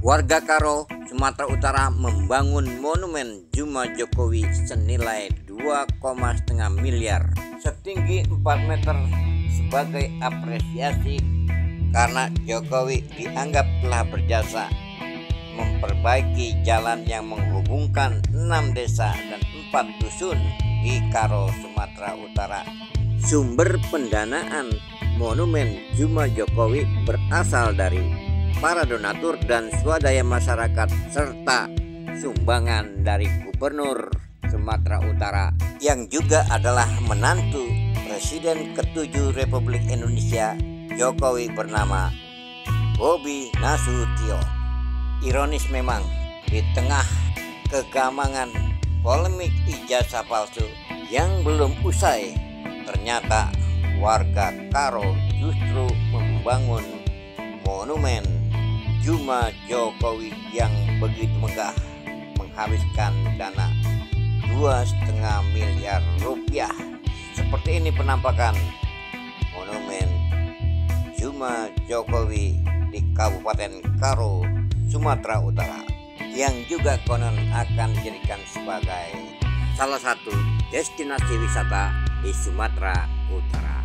Warga Karo, Sumatera Utara membangun monumen Juma Jokowi senilai 2,5 miliar setinggi 4 meter sebagai apresiasi karena Jokowi dianggap telah berjasa memperbaiki jalan yang menghubungkan 6 desa dan 4 dusun di Karo, Sumatera Utara. Sumber pendanaan monumen Juma Jokowi berasal dari para donatur dan swadaya masyarakat serta sumbangan dari Gubernur Sumatera Utara yang juga adalah menantu Presiden ke-7 Republik Indonesia Jokowi bernama Bobi Nasution. Ironis memang, di tengah kegamangan polemik ijazah palsu yang belum usai, ternyata warga Karo justru membangun monumen Juma Jokowi yang begitu megah, menghabiskan dana 2,5 miliar rupiah. Seperti ini penampakan monumen Juma Jokowi di Kabupaten Karo, Sumatera Utara, yang juga konon akan dijadikan sebagai salah satu destinasi wisata di Sumatera Utara.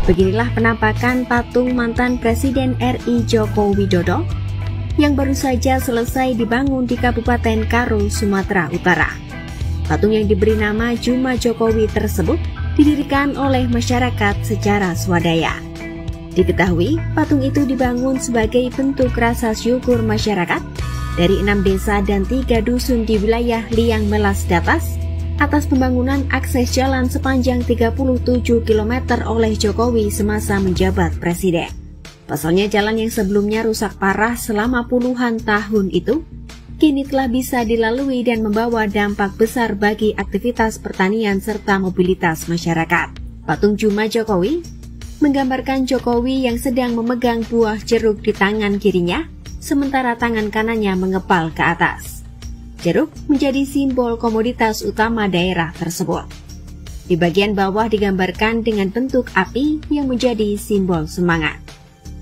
Beginilah penampakan patung mantan Presiden RI Joko Widodo yang baru saja selesai dibangun di Kabupaten Karo, Sumatera Utara. Patung yang diberi nama Juma Jokowi tersebut didirikan oleh masyarakat secara swadaya. Diketahui, patung itu dibangun sebagai bentuk rasa syukur masyarakat dari 6 desa dan 3 dusun di wilayah Liang Melas Datas atas pembangunan akses jalan sepanjang 37 km oleh Jokowi semasa menjabat presiden. Pasalnya jalan yang sebelumnya rusak parah selama puluhan tahun itu, kini telah bisa dilalui dan membawa dampak besar bagi aktivitas pertanian serta mobilitas masyarakat. Patung Juma Jokowi menggambarkan Jokowi yang sedang memegang buah jeruk di tangan kirinya, sementara tangan kanannya mengepal ke atas. Jeruk menjadi simbol komoditas utama daerah tersebut. Di bagian bawah digambarkan dengan bentuk api yang menjadi simbol semangat.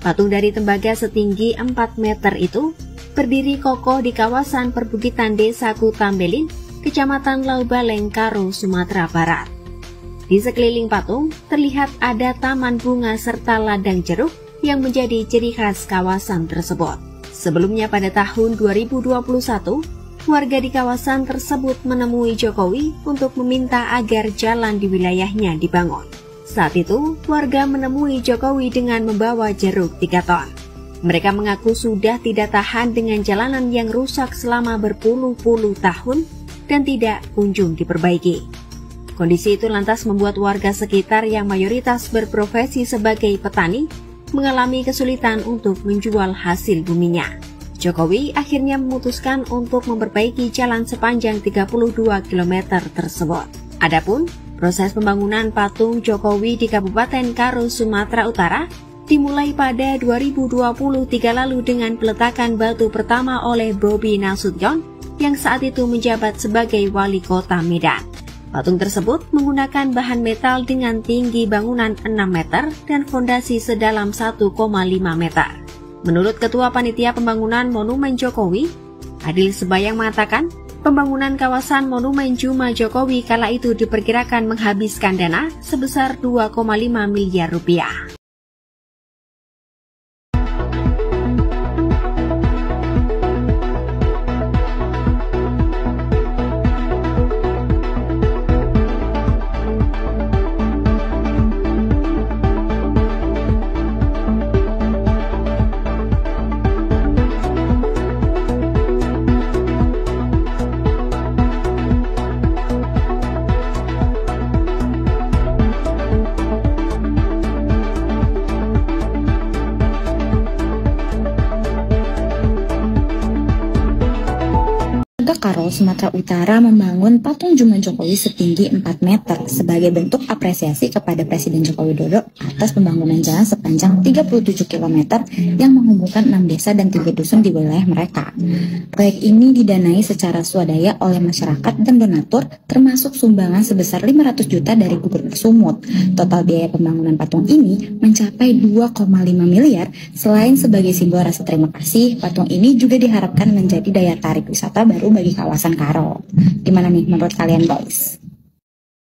Patung dari tembaga setinggi 4 meter itu berdiri kokoh di kawasan perbukitan Desa Kutambelin, Kecamatan Laubaleng, Karo, Sumatera Barat. Di sekeliling patung terlihat ada taman bunga serta ladang jeruk yang menjadi ciri khas kawasan tersebut. Sebelumnya pada tahun 2021, warga di kawasan tersebut menemui Jokowi untuk meminta agar jalan di wilayahnya dibangun. Saat itu, warga menemui Jokowi dengan membawa jeruk 3 ton. Mereka mengaku sudah tidak tahan dengan jalanan yang rusak selama berpuluh-puluh tahun dan tidak kunjung diperbaiki. Kondisi itu lantas membuat warga sekitar yang mayoritas berprofesi sebagai petani mengalami kesulitan untuk menjual hasil buminya. Jokowi akhirnya memutuskan untuk memperbaiki jalan sepanjang 32 km tersebut. Adapun proses pembangunan patung Jokowi di Kabupaten Karo, Sumatera Utara dimulai pada 2023 lalu dengan peletakan batu pertama oleh Bobi Nasution yang saat itu menjabat sebagai wali kota Medan. Patung tersebut menggunakan bahan metal dengan tinggi bangunan 6 meter dan fondasi sedalam 1,5 meter. Menurut Ketua Panitia Pembangunan Monumen Jokowi, Adil Sebayang mengatakan, pembangunan kawasan Monumen Juma Jokowi kala itu diperkirakan menghabiskan dana sebesar 2,5 miliar rupiah. Karo, Sumatera Utara membangun patung Juma Jokowi setinggi 4 meter sebagai bentuk apresiasi kepada Presiden Joko Widodo atas pembangunan jalan sepanjang 37 km yang menghubungkan 6 desa dan 3 dusun di wilayah mereka. Proyek ini didanai secara swadaya oleh masyarakat dan donatur, termasuk sumbangan sebesar 500 juta dari Gubernur Sumut. Total biaya pembangunan patung ini mencapai 2,5 miliar. Selain sebagai simbol rasa terima kasih, patung ini juga diharapkan menjadi daya tarik wisata baru bagi kawasan Karo. Gimana nih menurut kalian, boys?